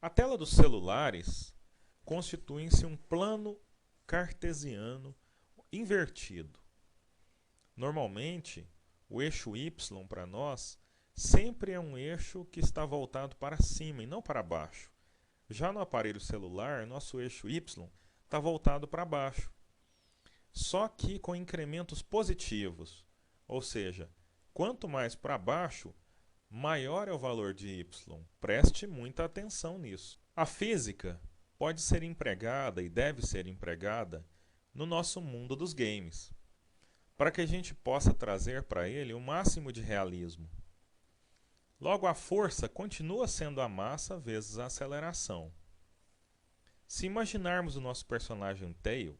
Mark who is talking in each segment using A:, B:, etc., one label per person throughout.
A: A tela dos celulares constitui-se um plano cartesiano invertido. Normalmente, o eixo Y para nós sempre é um eixo que está voltado para cima e não para baixo. Já no aparelho celular, nosso eixo Y está voltado para baixo, só que com incrementos positivos, ou seja, quanto mais para baixo, maior é o valor de y. Preste muita atenção nisso. A física pode ser empregada e deve ser empregada no nosso mundo dos games, para que a gente possa trazer para ele o máximo de realismo. Logo, a força continua sendo a massa vezes a aceleração. Se imaginarmos o nosso personagem Tail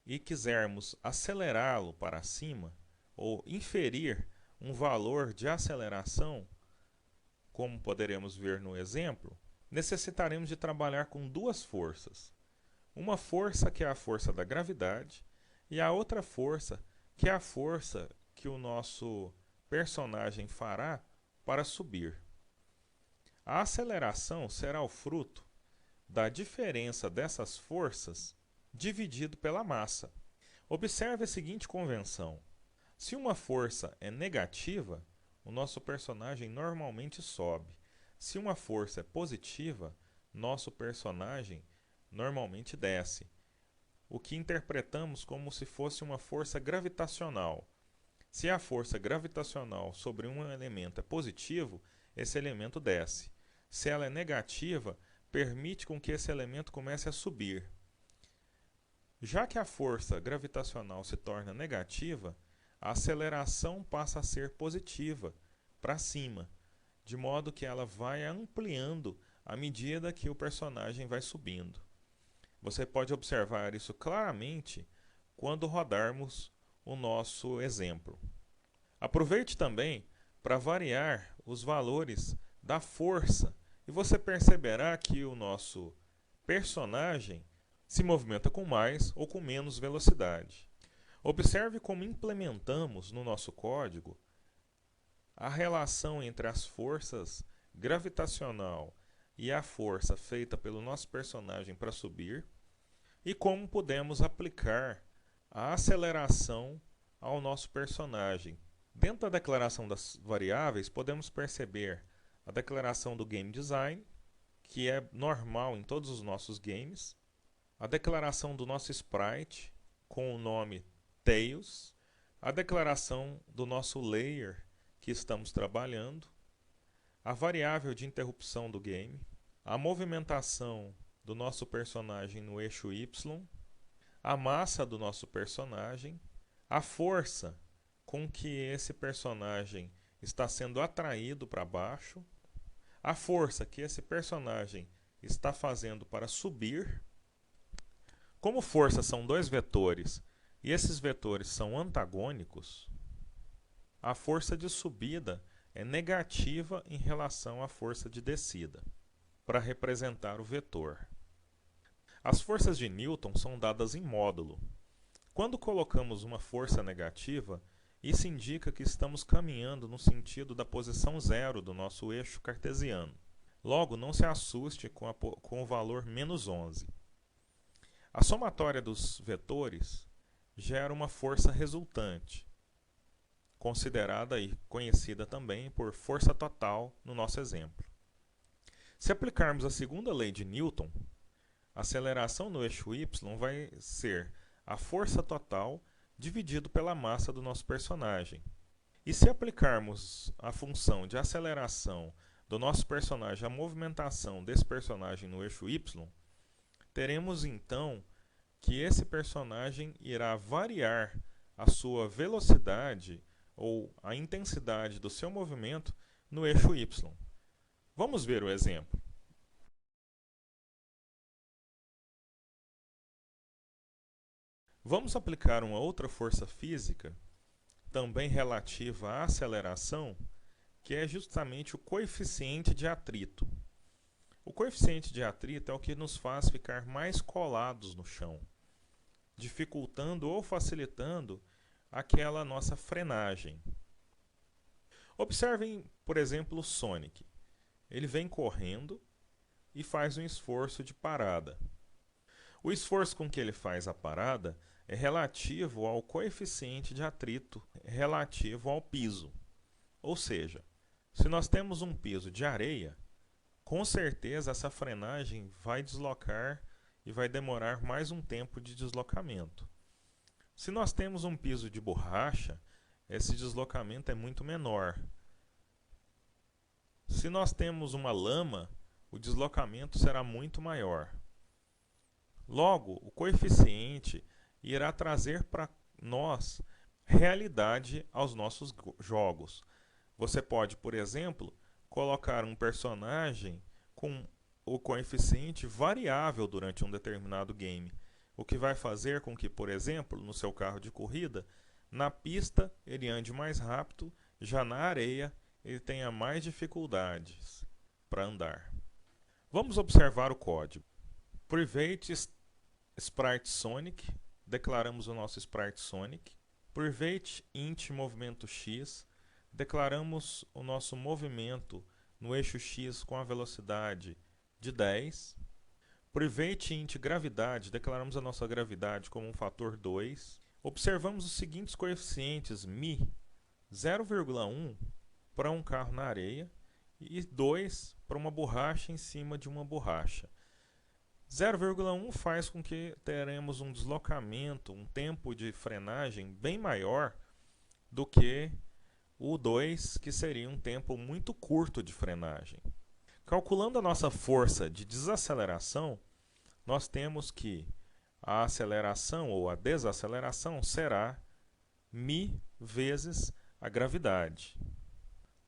A: e quisermos acelerá-lo para cima ou inferir um valor de aceleração, como poderemos ver no exemplo, necessitaremos de trabalhar com duas forças. Uma força que é a força da gravidade e a outra força que é a força que o nosso personagem fará para subir. A aceleração será o fruto da diferença dessas forças dividido pela massa. Observe a seguinte convenção: se uma força é negativa, o nosso personagem normalmente sobe. Se uma força é positiva, nosso personagem normalmente desce, o que interpretamos como se fosse uma força gravitacional. Se a força gravitacional sobre um elemento é positivo, esse elemento desce. Se ela é negativa, permite com que esse elemento comece a subir. Já que a força gravitacional se torna negativa, a aceleração passa a ser positiva, para cima, de modo que ela vai ampliando à medida que o personagem vai subindo. Você pode observar isso claramente quando rodarmos o nosso exemplo. Aproveite também para variar os valores da força e você perceberá que o nosso personagem se movimenta com mais ou com menos velocidade. Observe como implementamos no nosso código a relação entre as forças gravitacional e a força feita pelo nosso personagem para subir e como podemos aplicar a aceleração ao nosso personagem. Dentro da declaração das variáveis, podemos perceber a declaração do game design, que é normal em todos os nossos games, a declaração do nosso sprite com o nome Tails, a declaração do nosso layer que estamos trabalhando, a variável de interrupção do game, a movimentação do nosso personagem no eixo Y, a massa do nosso personagem, a força com que esse personagem está sendo atraído para baixo, a força que esse personagem está fazendo para subir. Como força são dois vetores e esses vetores são antagônicos, a força de subida é negativa em relação à força de descida, para representar o vetor. As forças de Newton são dadas em módulo. Quando colocamos uma força negativa, isso indica que estamos caminhando no sentido da posição zero do nosso eixo cartesiano. Logo, não se assuste com o valor menos 11. A somatória dos vetores gera uma força resultante, considerada e conhecida também por força total no nosso exemplo. Se aplicarmos a segunda lei de Newton, a aceleração no eixo y vai ser a força total dividido pela massa do nosso personagem. E se aplicarmos a função de aceleração do nosso personagem à movimentação desse personagem no eixo y, teremos então que esse personagem irá variar a sua velocidade ou a intensidade do seu movimento no eixo y. Vamos ver o exemplo. Vamos aplicar uma outra força física, também relativa à aceleração, que é justamente o coeficiente de atrito. O coeficiente de atrito é o que nos faz ficar mais colados no chão, dificultando ou facilitando aquela nossa frenagem. Observem, por exemplo, o Sonic. Ele vem correndo e faz um esforço de parada. O esforço com que ele faz a parada é relativo ao coeficiente de atrito relativo ao piso. Ou seja, se nós temos um piso de areia, com certeza essa frenagem vai deslocar e vai demorar mais um tempo de deslocamento. Se nós temos um piso de borracha, esse deslocamento é muito menor. Se nós temos uma lama, o deslocamento será muito maior. Logo, o coeficiente irá trazer para nós realidade aos nossos jogos. Você pode, por exemplo, colocar um personagem com o coeficiente variável durante um determinado game, o que vai fazer com que, por exemplo, no seu carro de corrida, na pista ele ande mais rápido, já na areia ele tenha mais dificuldades para andar. Vamos observar o código. Private Sprite Sonic, declaramos o nosso Sprite Sonic. Private int movimento x, declaramos o nosso movimento no eixo x com a velocidade de 10. Private int gravidade, declaramos a nossa gravidade como um fator 2. Observamos os seguintes coeficientes μ, 0,1 para um carro na areia e 2 para uma borracha em cima de uma borracha. 0,1 faz com que teremos um deslocamento, um tempo de frenagem bem maior do que o 2, que seria um tempo muito curto de frenagem. Calculando a nossa força de desaceleração, nós temos que a aceleração ou a desaceleração será μ vezes a gravidade.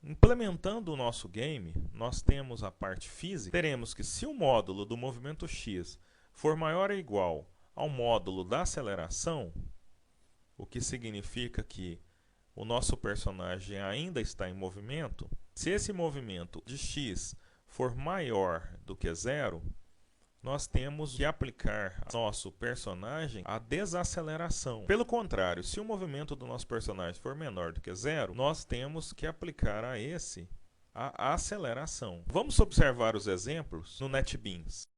A: Implementando o nosso game, nós temos a parte física. Teremos que se o módulo do movimento x for maior ou igual ao módulo da aceleração, o que significa que o nosso personagem ainda está em movimento, se esse movimento de x for maior do que 0, nós temos que aplicar ao nosso personagem a desaceleração. Pelo contrário, se o movimento do nosso personagem for menor do que 0, nós temos que aplicar a esse a aceleração. Vamos observar os exemplos no NetBeans.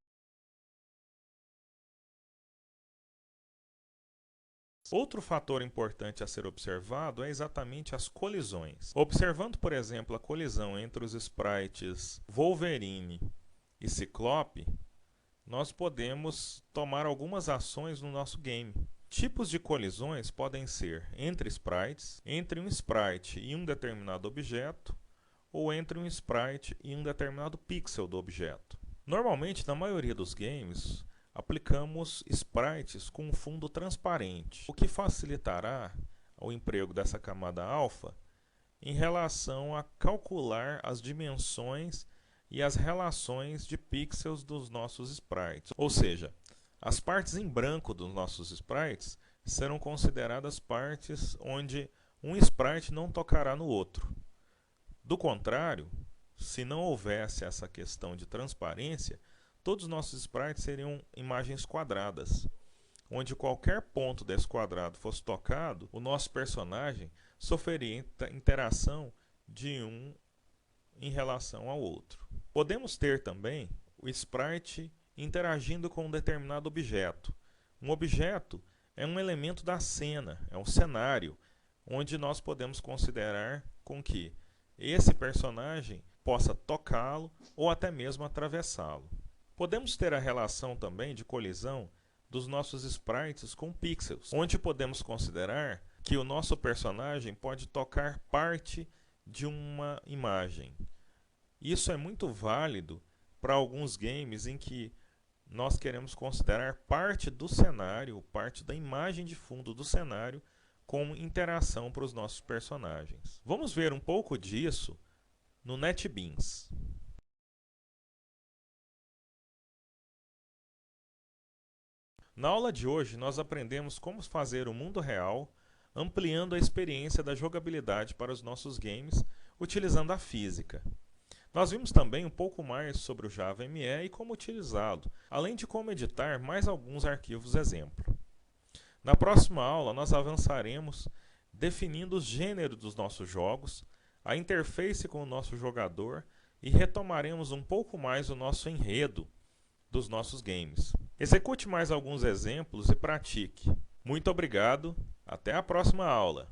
A: Outro fator importante a ser observado é exatamente as colisões. Observando, por exemplo, a colisão entre os sprites Wolverine e Ciclope, nós podemos tomar algumas ações no nosso game. Tipos de colisões podem ser entre sprites, entre um sprite e um determinado objeto, ou entre um sprite e um determinado pixel do objeto. Normalmente, na maioria dos games, aplicamos sprites com um fundo transparente, o que facilitará o emprego dessa camada alfa em relação a calcular as dimensões e as relações de pixels dos nossos sprites. Ou seja, as partes em branco dos nossos sprites serão consideradas partes onde um sprite não tocará no outro. Do contrário, se não houvesse essa questão de transparência, todos os nossos sprites seriam imagens quadradas, onde qualquer ponto desse quadrado fosse tocado, o nosso personagem sofreria interação de um em relação ao outro. Podemos ter também o sprite interagindo com um determinado objeto. Um objeto é um elemento da cena, é um cenário, onde nós podemos considerar com que esse personagem possa tocá-lo ou até mesmo atravessá-lo. Podemos ter a relação também de colisão dos nossos sprites com pixels, onde podemos considerar que o nosso personagem pode tocar parte de uma imagem. Isso é muito válido para alguns games em que nós queremos considerar parte do cenário, parte da imagem de fundo do cenário, como interação para os nossos personagens. Vamos ver um pouco disso no NetBeans. Na aula de hoje, nós aprendemos como fazer o mundo real, ampliando a experiência da jogabilidade para os nossos games, utilizando a física. Nós vimos também um pouco mais sobre o Java ME e como utilizá-lo, além de como editar mais alguns arquivos exemplo. Na próxima aula, nós avançaremos definindo os gêneros dos nossos jogos, a interface com o nosso jogador e retomaremos um pouco mais o nosso enredo dos nossos games. Execute mais alguns exemplos e pratique. Muito obrigado, até a próxima aula!